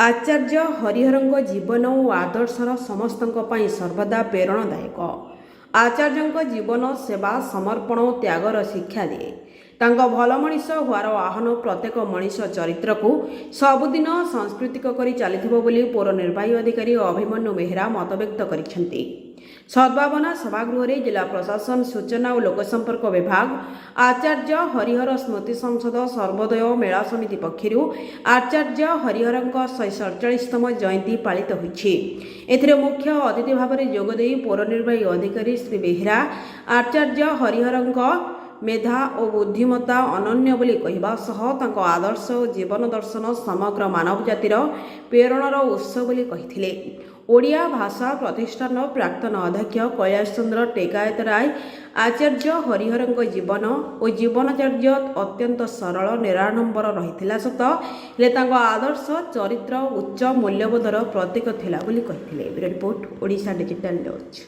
आचार्य हरिहरଙ୍କ जीवन और आदर्शर समस्तଙ୍କ ପାଇଁ सर्वदा प्रेरणादायक। आचार्यଙ୍କ जीवन सेवा समर्पण और त्यागर शिक्षा दिए। तांको भल मनीष होवार आह्वान प्रत्येक मनीष चरित्र को सबुदिन सांस्कृतिक करी चलिथिबो बोली पौर निर्वाही अधिकारी अभिमन्यु बेहेरा मतव्यक्त करिसेंति। सद्भावना सभागृह जिला प्रशासन सूचना और लोकसंपर्क विभाग आचार्य हरिहर स्मृति संसद सर्वोदय मेला समिति पक्षर आचार्य हरिहर 147तम जयंती पालित होइछि। एथिरे मुख्य अतिथि भाव में जोगदे पौर निर्वाही अधिकारी श्री बेहेरा आचार्य हरिहर मेधा और बुद्धिमत्ता अनन्य बोली कहवा सह तांको आदर्श और जीवन दर्शन समग्र मानव जातिर प्रेरणार उत्स बोली कहिथिले। ओडिया भाषा प्रतिष्ठान प्राक्तन अध्यक्ष कैलाश चंद्र टेकायत राय आचार्य हरिहर जीवन और जीवनचर्य अत्यंत सरल निराडंबर रही सत हेले तांको आदर्श चरित्र उच्च मूल्यबोधर प्रतीक थिला बोली कहिथिले। Report Odisha digital news.